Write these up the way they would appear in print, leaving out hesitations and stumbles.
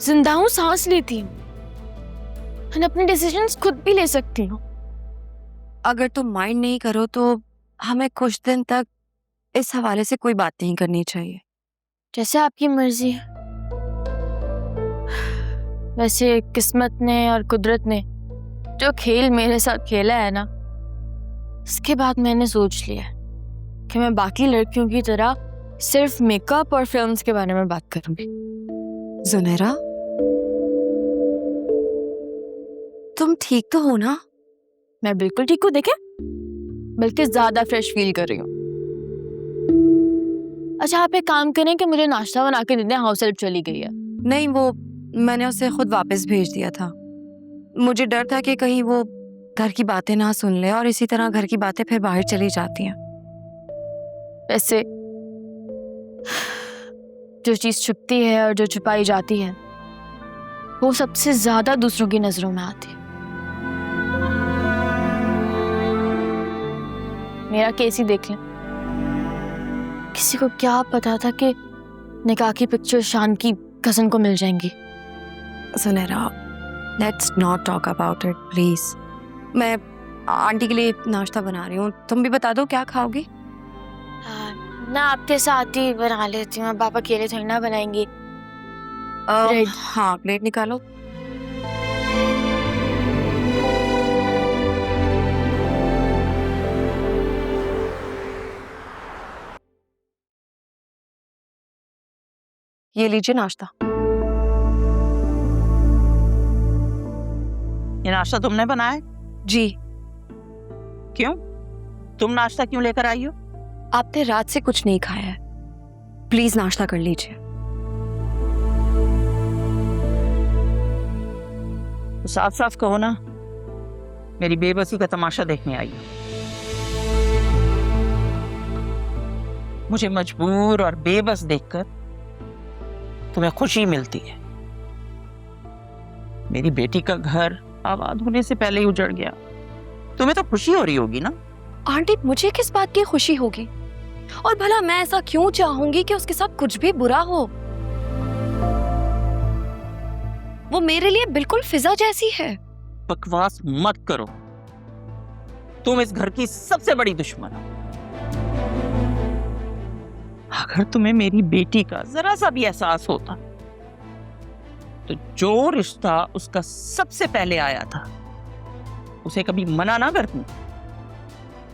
जिंदा हूँ, सांस लेती हूँ और अपने डिसीजंस खुद भी ले सकती हूँ। अगर तुम माइंड नहीं करो तो हमें कुछ दिन तक इस हवाले से कोई बात नहीं करनी चाहिए। जैसे आपकी मर्जी है। वैसे किस्मत ने और कुदरत ने जो खेल मेरे साथ खेला है ना, उसके बाद मैंने सोच लिया कि मैं बाकी लड़कियों की तरह सिर्फ मेकअप और फिल्म्स के बारे में बात करूंगी। जुनैरा, तुम ठीक तो हो ना? मैं बिल्कुल ठीक हूँ, देखे, बल्कि ज्यादा फ्रेश फील कर रही हूँ। अच्छा, आप एक काम करें कि मुझे नाश्ता बना के दे दें, हाउस हेल्प चली गई है। नहीं, वो मैंने उसे खुद वापस भेज दिया था। मुझे डर था कि कहीं वो घर की बातें ना सुन ले और इसी तरह घर की बातें फिर बाहर चली जाती हैं। वैसे जो चीज छुपती है और जो छुपाई जाती है वो सबसे ज्यादा दूसरों की नजरों में आती है। मेरा केस ही देख लें। किसी को क्या पता था कि निकाह की पिक्चर शान की कजन को मिल जाएंगी। Sunaira, let's not talk about it please. मैं आंटी के लिए नाश्ता बना रही हूँ, तुम भी बता दो क्या खाओगी? ना आपके साथ ही बना लेती हूँ, पापा अकेले थोड़ी ना बनाएंगी। हाँ, प्लेट निकालो। ये लीजिए नाश्ता। ये नाश्ता तुमने बनाया है? जी। क्यों? तुम नाश्ता क्यों लेकर आई हो? आपने रात से कुछ नहीं खाया है, प्लीज नाश्ता कर लीजिए। तो साफ साफ कहो ना, मेरी बेबसी का तमाशा देखने आई हो। मुझे मजबूर और बेबस देखकर तुम्हें खुशी मिलती है। मेरी बेटी का घर आबाद होने से पहले ही उजड़ गया, तुम्हें तो खुशी हो रही होगी ना? आंटी, मुझे किस बात की खुशी होगी? और भला मैं ऐसा क्यों चाहूंगी कि उसके साथ कुछ भी बुरा हो? वो मेरे लिए बिल्कुल फिजा जैसी है। बकवास मत करो, तुम इस घर की सबसे बड़ी दुश्मन हो। अगर तुम्हें मेरी बेटी का जरा सा भी एहसास होता तो जो रिश्ता उसका सबसे पहले आया था उसे कभी मना ना करती।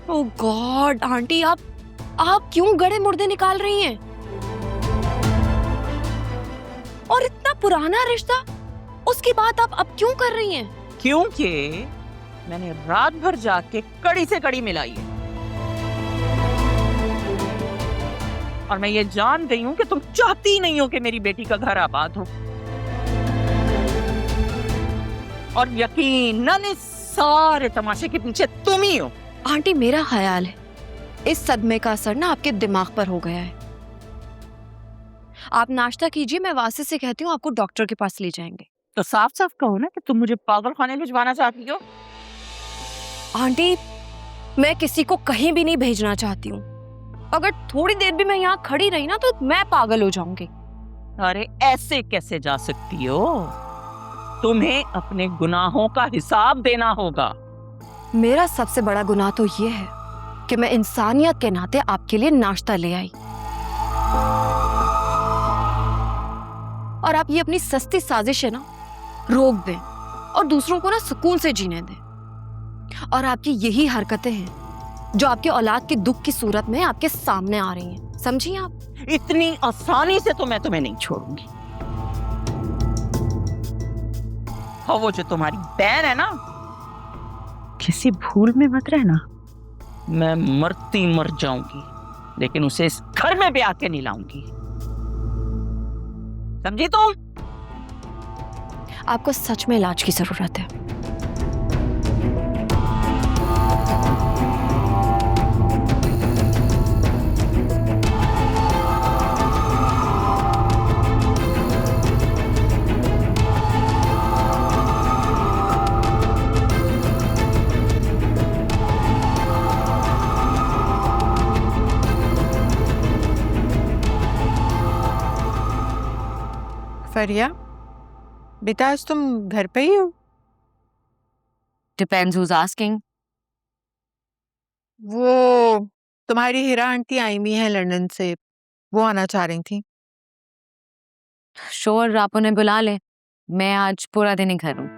ओह गॉड आंटी, आप क्यों गड़े मुर्दे निकाल रही हैं? और इतना पुराना रिश्ता, उसकी बात आप अब क्यों कर रही हैं? क्योंकि मैंने रात भर जाके कड़ी से कड़ी मिलाई है और मैं ये जान गई हूं कि तुम चाहती नहीं हो कि मेरी बेटी का घर आबाद हो। और यकीनन इस सारे तमाशे के पीछे तुम ही हो। आंटी, मेरा ख्याल है इस सदमे का असर ना आपके दिमाग पर हो गया है। आप नाश्ता कीजिए, मैं वासे से कहती हूँ आपको डॉक्टर के पास ले जाएंगे। तो साफ साफ कहो ना कि तुम मुझे पागल खाने भिजवाना चाहती हो। आंटी, मैं किसी को कहीं भी नहीं भेजना चाहती हूँ। अगर थोड़ी देर भी मैं यहाँ खड़ी रही ना तो मैं पागल हो जाऊंगी। अरे ऐसे कैसे जा सकती हो? तुम्हें अपने गुनाहों का हिसाब देना होगा। मेरा सबसे बड़ा गुनाह तो ये है कि मैं इंसानियत के नाते आपके लिए नाश्ता ले आई और आप ये अपनी सस्ती साजिश है ना रोक दें और दूसरों को ना सुकून से जीने दें। और आपकी यही हरकतें हैं जो आपके औलाद के दुख की सूरत में आपके सामने आ रही हैं, समझी आप? इतनी आसानी से तो मैं तुम्हें नहीं छोड़ूंगी। और वो जो तुम्हारी बहन है ना, किसी भूल में मत रहना। मैं मरती मर जाऊंगी लेकिन उसे इस घर में ब्याह के नहीं लाऊंगी, समझी तुम? आपको सच में इलाज की जरूरत है। फरिया, बेटा आज तुम घर पे ही हो? Depends who's asking. वो तुम्हारी हीरा आंटी आई हुई है लंदन से, वो आना चाह रही थी। श्योर, आप उन्हें बुला ले। मैं आज पूरा दिन ही घर हूँ।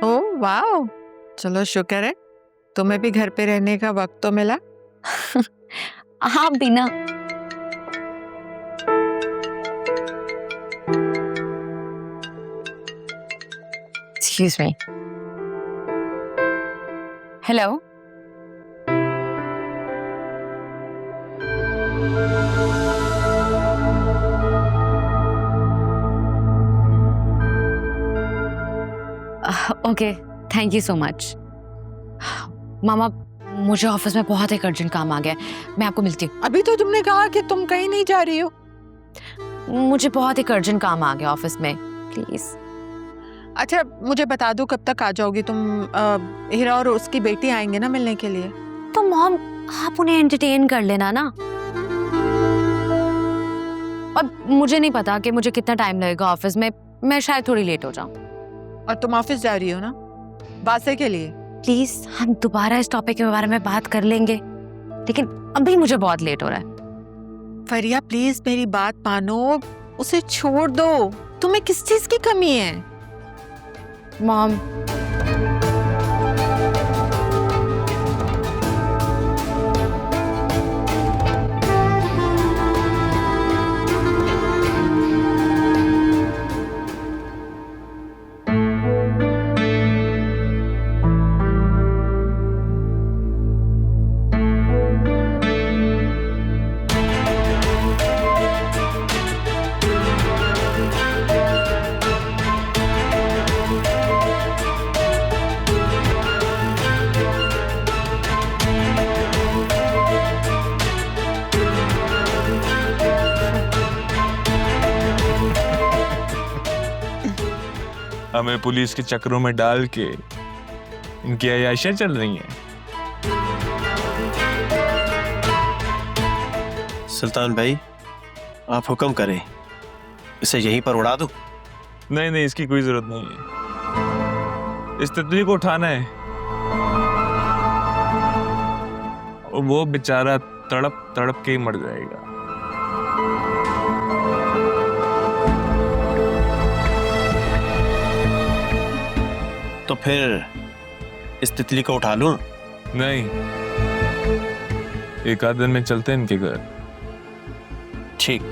ओह वाह, चलो शुक्र है तुम्हें भी घर पे रहने का वक्त तो मिला। आप भी ना। Excuse me. Hello. Okay, thank you so much. मामा, मुझे ऑफिस में बहुत एक अर्जेंट काम आ गया है, मैं आपको मिलती हूँ। अभी तो तुमने कहा कि तुम कहीं नहीं जा रही हो। मुझे बहुत एक अर्जेंट काम आ गया ऑफिस में, प्लीज। अच्छा मुझे बता दो कब तक आ जाओगी तुम? हीरा और उसकी बेटी आएंगे ना मिलने के लिए। तो मॉम, आप उन्हें एंटरटेन कर लेना ना। अब मुझे नहीं पता कि मुझे कितना टाइम लगेगा ऑफिस में, मैं शायद थोड़ी लेट हो जाऊं। और तुम ऑफिस जा रही हो ना वासे के लिए? प्लीज, हम दोबारा इस टॉपिक के बारे में बात कर लेंगे, लेकिन अभी मुझे बहुत लेट हो रहा है। फरिया प्लीज मेरी बात मानो, उसे छोड़ दो। तुम्हें किस चीज की कमी है? मॉम, हमें पुलिस के चक्रों में डाल के इनकी अय्याशियां चल रही हैं। सुल्तान भाई, आप हुक्म करें, इसे यहीं पर उड़ा दूं? नहीं नहीं, इसकी कोई जरूरत नहीं है। इस तितली को उठाना है और वो बेचारा तड़प तड़प के ही मर जाएगा। तो फिर इस तितली को उठा लूं? नहीं, एक आध दिन में चलते हैं इनके घर। ठीक।